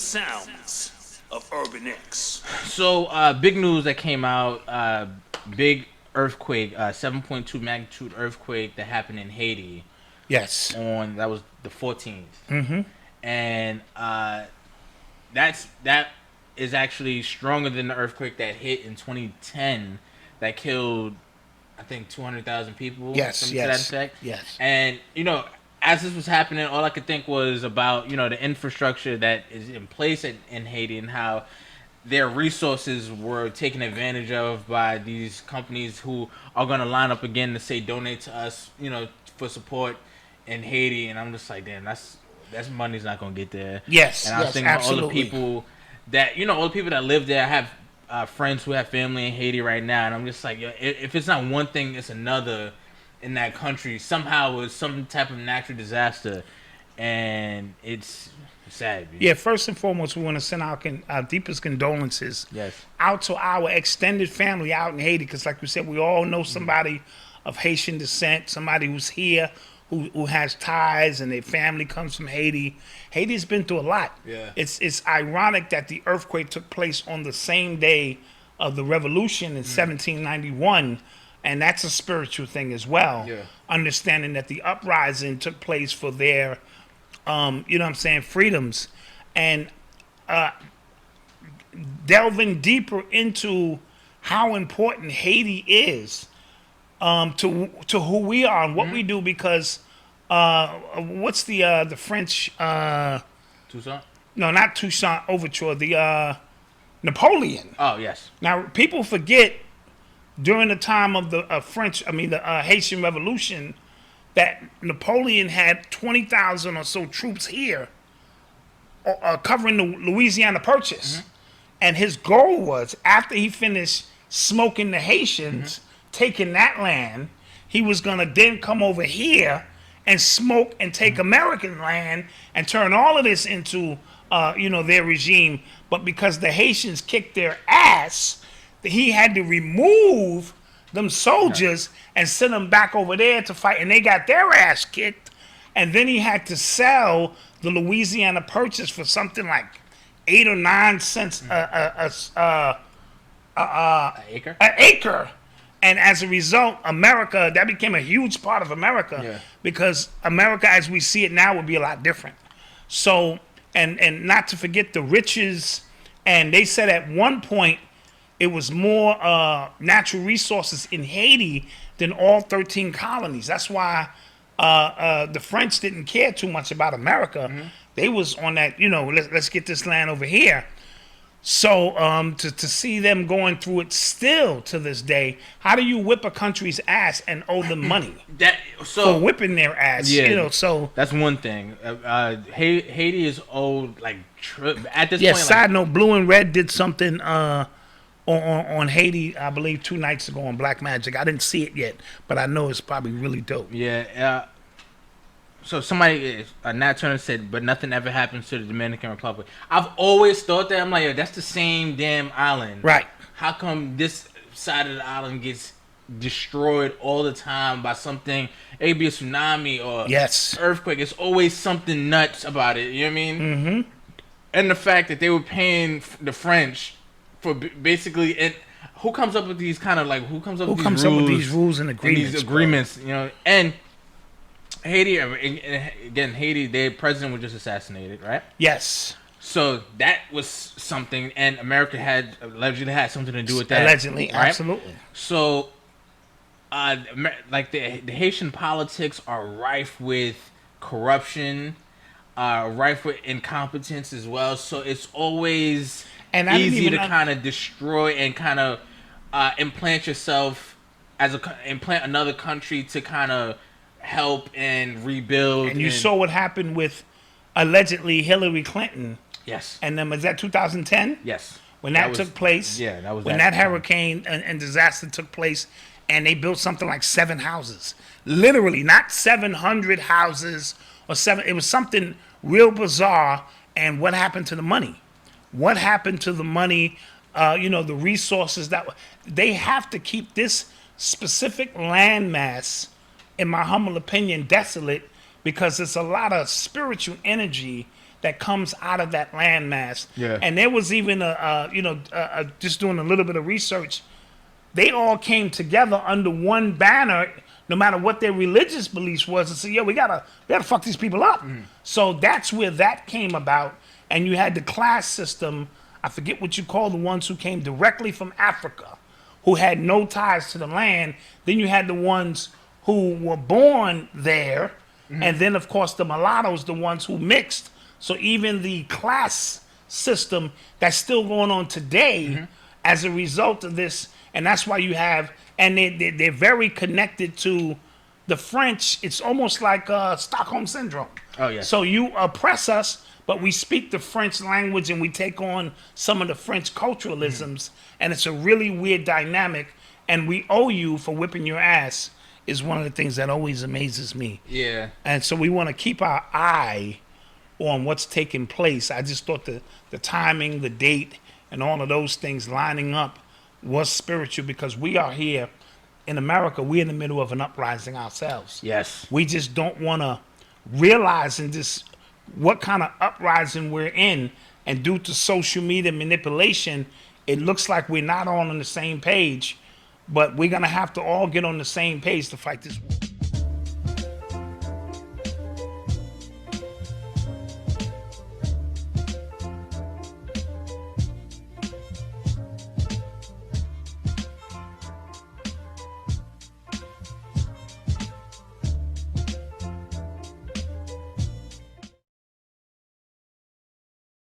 sounds of Urban X. So, big news that came out. Big earthquake, 7.2 magnitude earthquake that happened in Haiti. Yes. That was the 14th. Mm-hmm. And that is actually stronger than the earthquake that hit in 2010 that killed, I think, 200,000 people. Yes. To that effect. Yes. And as this was happening, all I could think was about the infrastructure that is in place in Haiti and how their resources were taken advantage of by these companies who are going to line up again to say donate to us, for support in Haiti. And I'm just like, damn, that's money's not going to get there. Yes, and I was yes, thinking absolutely. about all the people that all the people that live there. I have friends who have family in Haiti right now, and I'm just like, if it's not one thing, it's another in that country. Somehow it was some type of natural disaster, and it's sad. Yeah, first and foremost, we want to send our deepest condolences out to our extended family out in Haiti, because like we said, we all know somebody of Haitian descent, somebody who's here, who has ties, and their family comes from Haiti. Haiti's been through a lot. Yeah. It's ironic that the earthquake took place on the same day of the revolution in 1791, and that's a spiritual thing as well. Yeah. Understanding that the uprising took place for their freedoms, and delving deeper into how important Haiti is to who we are and what we do, because what's the French Toussaint? No, not Toussaint Overture, the Napoleon. Oh yes. Now people forget during the time of the Haitian Revolution that Napoleon had 20,000 or so troops here covering the Louisiana Purchase. And his goal was, after he finished smoking the Haitians, taking that land, he was going to then come over here and smoke and take American land and turn all of this into, their regime. But because the Haitians kicked their ass, he had to remove them soldiers and send them back over there to fight, and they got their ass kicked. And then he had to sell the Louisiana Purchase for something like 8 or 9 cents An acre. an acre. And as a result, America, that became a huge part of America, because America, as we see it now, would be a lot different. So, and not to forget the riches, and they said at one point, it was more natural resources in Haiti than all 13 colonies. That's why the French didn't care too much about America. They was on that, let's get this land over here. So to see them going through it still to this day, how do you whip a country's ass and owe them money for whipping their ass? Yeah, so that's one thing. Haiti is owed at this point. Side note, Blue and Red did something on Haiti, I believe 2 nights ago on Black Magic. I didn't see it yet, but I know it's probably really dope. Yeah. So somebody, Nat Turner said, but nothing ever happens to the Dominican Republic. I've always thought that. I'm like, that's the same damn island. Right. How come this side of the island gets destroyed all the time by something? It could be a tsunami or earthquake. It's always something nuts about it. You know what I mean? Mm-hmm. And the fact that they were paying the French for basically it. Who comes up with these with these rules and agreements? And Haiti, again, their president was just assassinated, right? Yes. So that was something, and America allegedly had something to do with that. Allegedly, right? Absolutely. So, the Haitian politics are rife with corruption, rife with incompetence as well. So it's always easy to kind of destroy and kind of implant yourself implant another country to kind of help and rebuild. And you saw what happened with allegedly Hillary Clinton. Yes. And then was that 2010? Yes. When that took place. Yeah, that was when that hurricane and disaster took place, and they built something like 7 houses. Literally, not 700 houses or 7. It was something real bizarre. And what happened to the money? What happened to the money? The resources that they have to keep this specific landmass, in my humble opinion, desolate, because it's a lot of spiritual energy that comes out of that landmass. Yeah. And there was even just doing a little bit of research. They all came together under one banner, no matter what their religious beliefs was, and said, "Yo, we gotta fuck these people up." So that's where that came about. And you had the class system. I forget what you call the ones who came directly from Africa, who had no ties to the land. Then you had the ones who were born there, and then of course the mulattoes, the ones who mixed. So even the class system that's still going on today as a result of this, and that's why you have, and they're very connected to the French. It's almost like Stockholm Syndrome. Oh, yeah. So you oppress us, but we speak the French language and we take on some of the French culturalisms, and it's a really weird dynamic, and we owe you for whipping your ass is one of the things that always amazes me. Yeah. And so we want to keep our eye on what's taking place. I just thought the timing, the date, and all of those things lining up was spiritual, because we are here in America. We're in the middle of an uprising ourselves. Yes. We just don't want to realize in this what kind of uprising we're in, and due to social media manipulation, it looks like we're not all on the same page, but we're going to have to all get on the same page to fight this war.